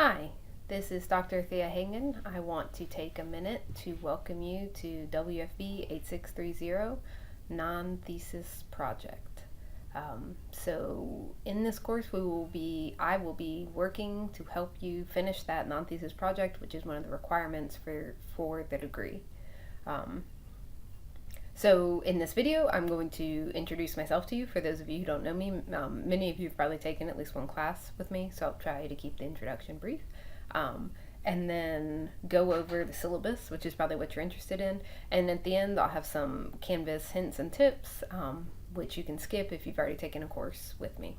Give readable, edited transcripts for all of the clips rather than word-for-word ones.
Hi, this is Dr. Thea Hagen. I want to take a minute to welcome you to WFB8630 Non-Thesis Project. So in this course I will be working to help you finish that non-thesis project, which is one of the requirements for the degree. So in this video, I'm going to introduce myself to you. For those of you who don't know me, many of you have probably taken at least one class with me, so I'll try to keep the introduction brief. And then go over the syllabus, which is probably what you're interested in. And at the end, I'll have some Canvas hints and tips, which you can skip if you've already taken a course with me.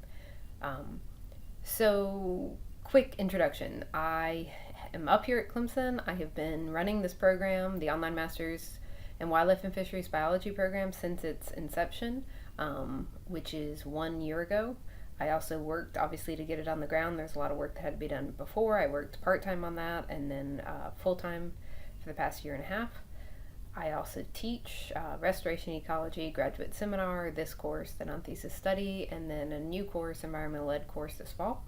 So quick introduction. I am up here at Clemson. I have been running this program, the Online Masters in Wildlife and Fisheries Biology program, since its inception, which is 1 year ago. I also worked, obviously, to get it on the ground. There's a lot of work that had to be done before. I worked part-time on that, and then full-time for the past year and a half. I also teach restoration ecology graduate seminar, this course, the non-thesis study, and then a new course, environmental ed course, this fall.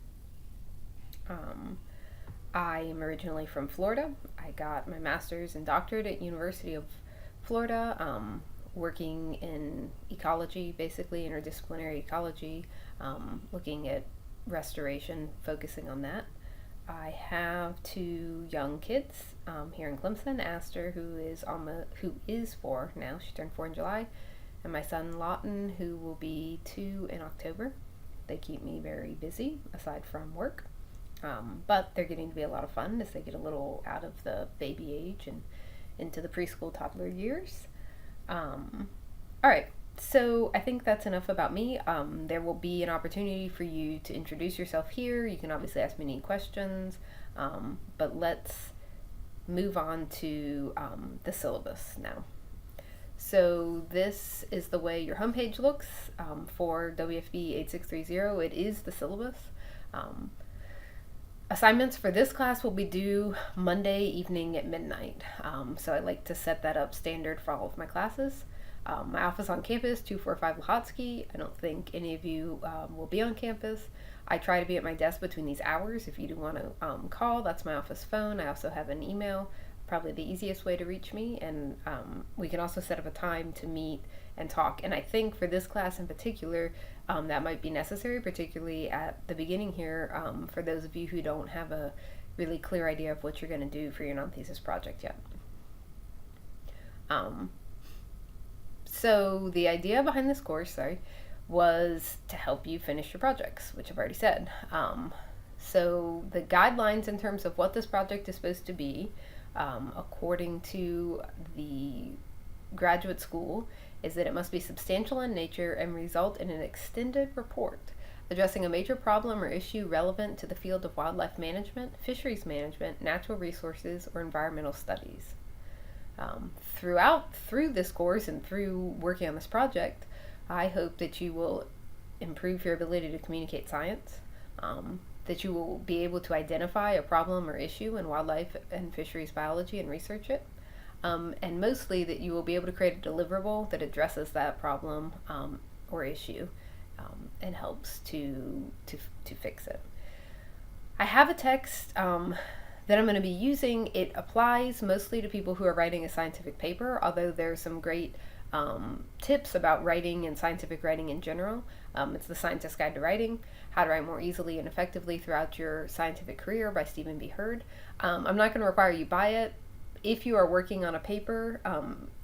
I am originally from Florida. I got my master's and doctorate at University of Florida, working in ecology, basically interdisciplinary ecology, looking at restoration, focusing on that. I have 2 young kids here in Clemson. Aster, who is 4 now, she turned 4 in July, and my son Lawton, who will be 2 in October. They keep me very busy aside from work, but they're getting to be a lot of fun as they get a little out of the baby age and into the preschool toddler years. Alright, so I think that's enough about me. There will be an opportunity for you to introduce yourself here. You can obviously ask me any questions, but let's move on to the syllabus now. So this is the way your homepage looks for WFB 8630. It is the syllabus. Assignments for this class will be due Monday evening at midnight. So I like to set that up standard for all of my classes. My office on campus, 245 Lahotsky. I don't think any of you will be on campus. I try to be at my desk between these hours. If you do want to call, that's my office phone. I also have an email, probably the easiest way to reach me. And we can also set up a time to meet and talk. And I think for this class in particular, that might be necessary, particularly at the beginning here, for those of you who don't have a really clear idea of what you're going to do for your non-thesis project yet. So the idea behind this course, was to help you finish your projects, which I've already said. So the guidelines in terms of what this project is supposed to be, according to the graduate school, is that it must be substantial in nature and result in an extended report addressing a major problem or issue relevant to the field of wildlife management, fisheries management, natural resources, or environmental studies. Through this course and through working on this project, I hope that you will improve your ability to communicate science, that you will be able to identify a problem or issue in wildlife and fisheries biology and research it, and mostly that you will be able to create a deliverable that addresses that problem or issue and helps to fix it. I have a text that I'm going to be using. It applies mostly to people who are writing a scientific paper, although there's some great tips about writing and scientific writing in general. It's The Scientist's Guide to Writing, How to Write More Easily and Effectively Throughout Your Scientific Career by Stephen B. Hurd. I'm not going to require you buy it. If you are working on a paper,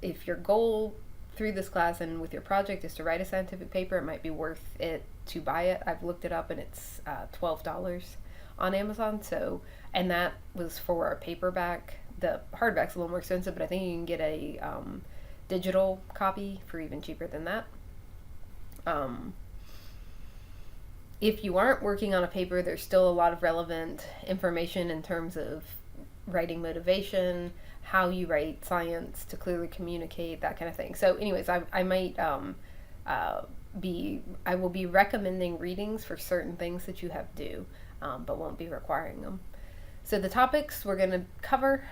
if your goal through this class and with your project is to write a scientific paper, it might be worth it to buy it. I've looked it up and it's $12 on Amazon. So, and that was for a paperback. The hardback's a little more expensive, but I think you can get a digital copy for even cheaper than that. If you aren't working on a paper, there's still a lot of relevant information in terms of writing motivation, how you write science to clearly communicate, that kind of thing. So anyways, I will be recommending readings for certain things that you have due, but won't be requiring them. So the topics we're going to cover,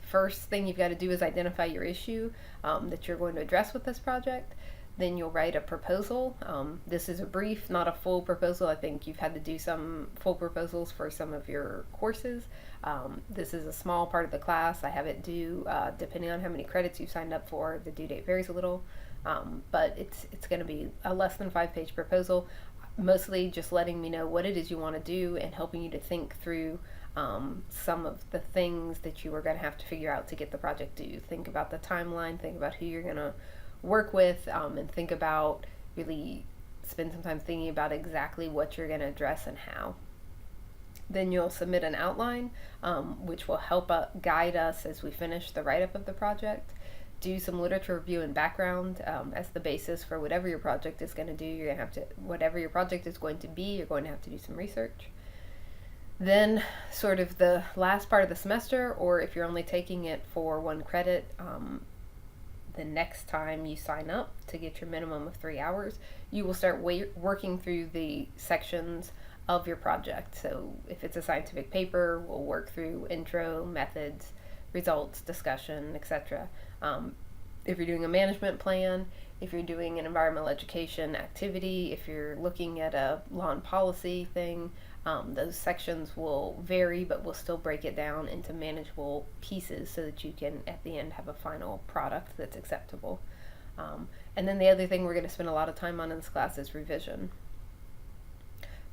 first thing you've got to do is identify your issue that you're going to address with this project. Then you'll write a proposal. This is a brief, not a full proposal. I think you've had to do some full proposals for some of your courses. This is a small part of the class. I have it due, depending on how many credits you've signed up for, the due date varies a little, but it's going to be a less than 5-page proposal, mostly just letting me know what it is you want to do and helping you to think through some of the things that you are going to have to figure out to get the project due. Think about the timeline, think about who you're going to work with, and think about, really spend some time thinking about exactly what you're going to address and how. Then you'll submit an outline, which will help guide us as we finish the write-up of the project. Do some literature review and background as the basis for whatever your project is going to do. You're going to have to, whatever your project is going to be, you're going to have to do some research. Then sort of the last part of the semester, or if you're only taking it for 1 credit, the next time you sign up to get your minimum of 3 hours, you will start working through the sections of your project. So if it's a scientific paper, we'll work through intro, methods, results, discussion, etc. If you're doing a management plan, if you're doing an environmental education activity, if you're looking at a law and policy thing, those sections will vary, but we'll still break it down into manageable pieces so that you can, at the end, have a final product that's acceptable. And then the other thing we're going to spend a lot of time on in this class is revision.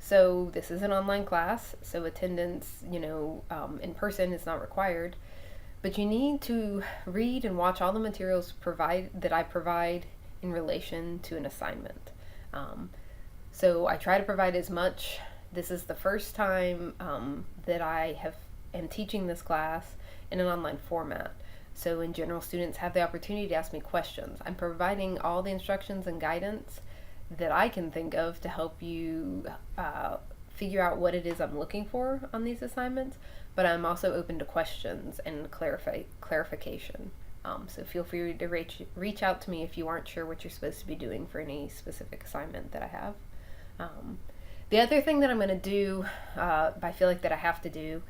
So this is an online class, so attendance, in person is not required, but you need to read and watch all the materials that I provide in relation to an assignment. So I try to provide as much. This is the first time that I am teaching this class in an online format. So in general, students have the opportunity to ask me questions. I'm providing all the instructions and guidance that I can think of to help you figure out what it is I'm looking for on these assignments, but I'm also open to questions and clarification. So feel free to reach out to me if you aren't sure what you're supposed to be doing for any specific assignment that I have. The other thing that I'm going to do, I feel like that I have to do,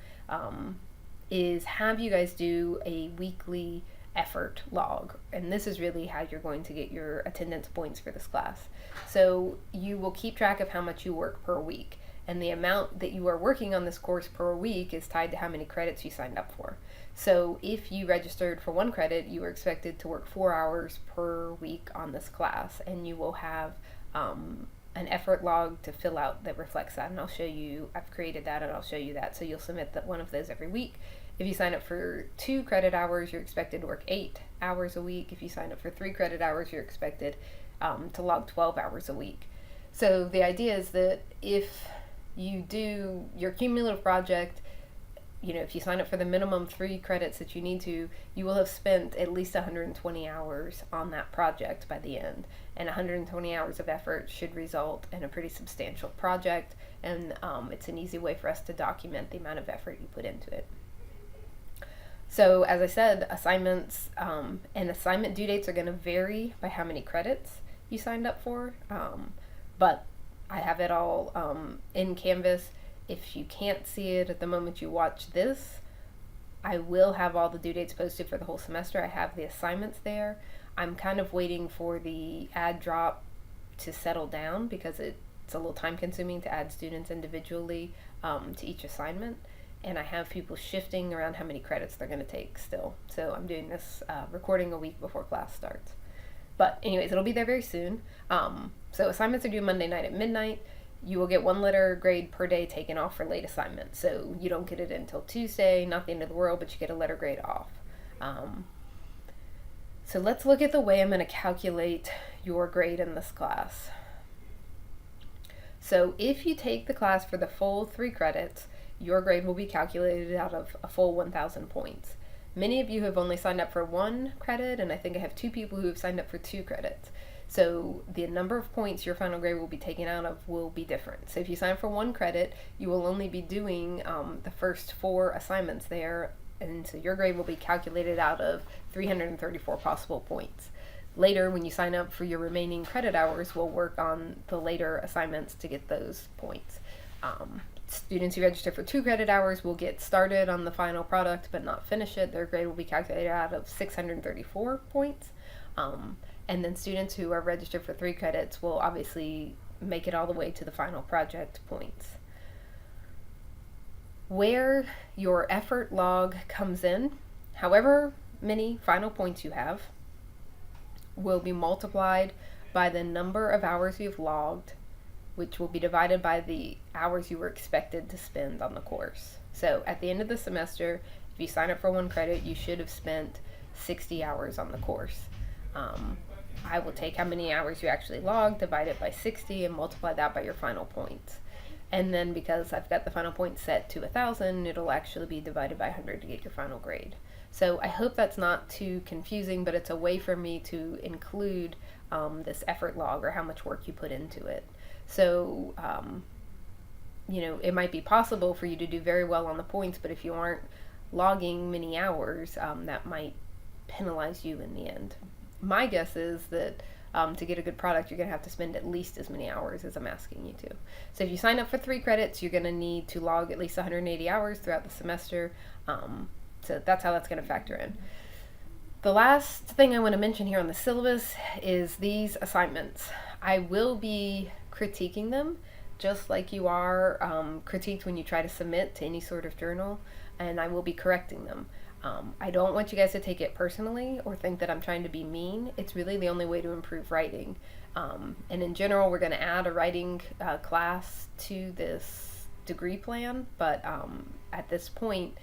is have you guys do a weekly effort log. And this is really how you're going to get your attendance points for this class. So you will keep track of how much you work per week. And the amount that you are working on this course per week is tied to how many credits you signed up for. So if you registered for 1 credit, you are expected to work 4 hours per week on this class, and you will have an effort log to fill out that reflects that, and I'll show you, I've created that and I'll show you that. So you'll submit one of those every week. If you sign up for 2 credit hours, you're expected to work 8 hours a week. If you sign up for 3 credit hours, you're expected to log 12 hours a week. So the idea is that if you do your cumulative project, if you sign up for the minimum 3 credits that you need to, you will have spent at least 120 hours on that project by the end. And 120 hours of effort should result in a pretty substantial project, and it's an easy way for us to document the amount of effort you put into it. So as I said, assignments and assignment due dates are going to vary by how many credits you signed up for, but I have it all in Canvas. If you can't see it at the moment you watch this, I will have all the due dates posted for the whole semester. I have the assignments there. I'm kind of waiting for the add drop to settle down because it's a little time consuming to add students individually to each assignment. And I have people shifting around how many credits they're going to take still. So I'm doing this recording a week before class starts. But anyways, it'll be there very soon. So assignments are due Monday night at midnight. You will get 1 letter grade per day taken off for late assignments. So you don't get it until Tuesday, not the end of the world, but you get a letter grade off. So let's look at the way I'm going to calculate your grade in this class. So if you take the class for the full 3 credits, your grade will be calculated out of a full 1,000 points. Many of you have only signed up for 1 credit, and I think I have 2 people who have signed up for 2 credits. So the number of points your final grade will be taken out of will be different. So if you sign up for 1 credit, you will only be doing the first 4 assignments there, and so your grade will be calculated out of 334 possible points. Later, when you sign up for your remaining credit hours, we'll work on the later assignments to get those points. Students who register for 2 credit hours will get started on the final product but not finish it. Their grade will be calculated out of 634 points. And then students who are registered for 3 credits will obviously make it all the way to the final project points. Where your effort log comes in, however many final points you have, will be multiplied by the number of hours you've logged, which will be divided by the hours you were expected to spend on the course. So at the end of the semester, if you sign up for 1 credit, you should have spent 60 hours on the course. I will take how many hours you actually logged, divide it by 60, and multiply that by your final points. And then because I've got the final point set to 1,000, it'll actually be divided by 100 to get your final grade. So I hope that's not too confusing, but it's a way for me to include this effort log, or how much work you put into it. So, it might be possible for you to do very well on the points, but if you aren't logging many hours, that might penalize you in the end. My guess is that to get a good product, you're going to have to spend at least as many hours as I'm asking you to. So if you sign up for 3 credits, you're going to need to log at least 180 hours throughout the semester. So that's how that's going to factor in. The last thing I want to mention here on the syllabus is these assignments. I will be critiquing them just like you are critiqued when you try to submit to any sort of journal, and I will be correcting them. I don't want you guys to take it personally or think that I'm trying to be mean. It's really the only way to improve writing. And in general, we're going to add a writing class to this degree plan, but at this point,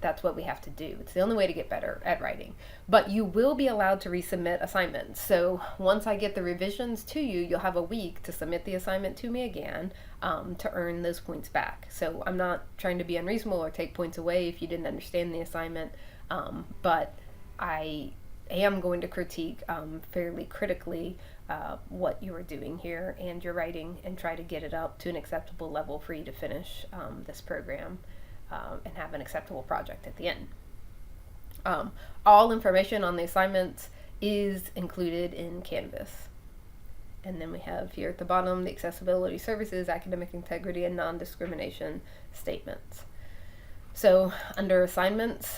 that's what we have to do. It's the only way to get better at writing. But you will be allowed to resubmit assignments. So once I get the revisions to you, you'll have a week to submit the assignment to me again to earn those points back. So I'm not trying to be unreasonable or take points away if you didn't understand the assignment, but I am going to critique fairly critically what you are doing here and your writing, and try to get it up to an acceptable level for you to finish this program and have an acceptable project at the end. All information on the assignments is included in Canvas. And then we have here at the bottom the accessibility services, academic integrity, and non-discrimination statements. So under assignments,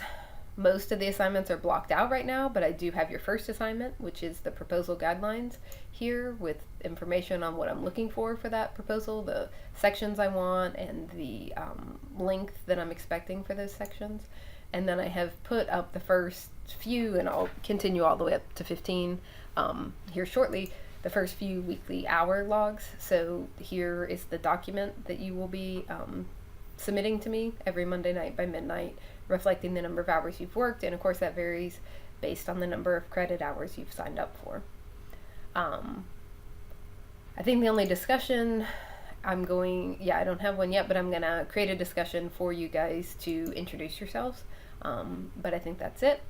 most of the assignments are blocked out right now, but I do have your first assignment, which is the proposal guidelines here with information on what I'm looking for that proposal, the sections I want, and the length that I'm expecting for those sections. And then I have put up the first few, and I'll continue all the way up to 15 here shortly, the first few weekly hour logs. So here is the document that you will be submitting to me every Monday night by midnight, reflecting the number of hours you've worked, and of course that varies based on the number of credit hours you've signed up for. I think the only discussion I don't have one yet, but I'm gonna create a discussion for you guys to introduce yourselves, but I think that's it.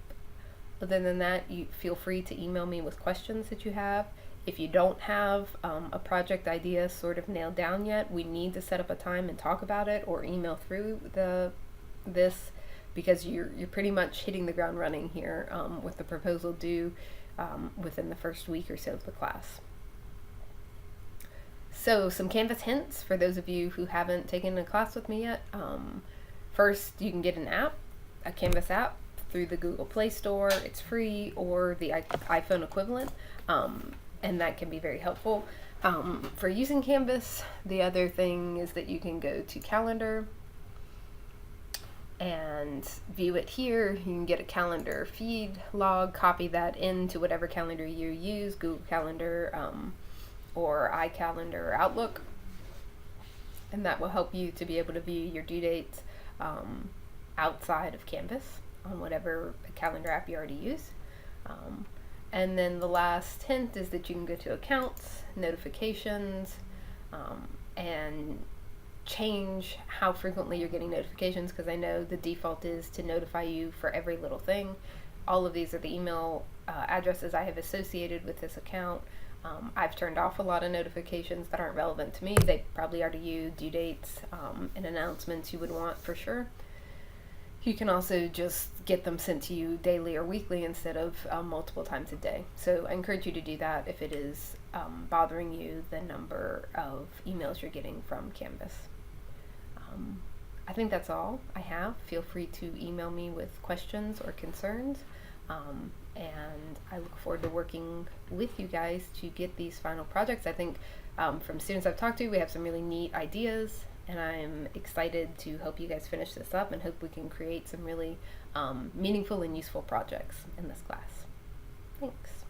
Other than that, you feel free to email me with questions that you have. If you don't have a project idea sort of nailed down yet, we need to set up a time and talk about it, or email through this, because you're pretty much hitting the ground running here with the proposal due within the first week or so of the class. So some Canvas hints for those of you who haven't taken a class with me yet. First, you can get an app, a Canvas app, through the Google Play Store. It's free, or the iPhone equivalent. And that can be very helpful for using Canvas. The other thing is that you can go to Calendar and view it here. You can get a calendar feed log, copy that into whatever calendar you use, Google Calendar or iCalendar or Outlook, and that will help you to be able to view your due dates outside of Canvas on whatever calendar app you already use. And then the last hint is that you can go to accounts, notifications, and change how frequently you're getting notifications, because I know the default is to notify you for every little thing. All of these are the email addresses I have associated with this account. I've turned off a lot of notifications that aren't relevant to me. They probably are to you, due dates and announcements you would want for sure. You can also just get them sent to you daily or weekly instead of multiple times a day. So I encourage you to do that if it is bothering you, the number of emails you're getting from Canvas. I think that's all I have. Feel free to email me with questions or concerns. and I look forward to working with you guys to get these final projects. I think from students I've talked to, we have some really neat ideas, and I'm excited to help you guys finish this up and hope we can create some really meaningful and useful projects in this class. Thanks.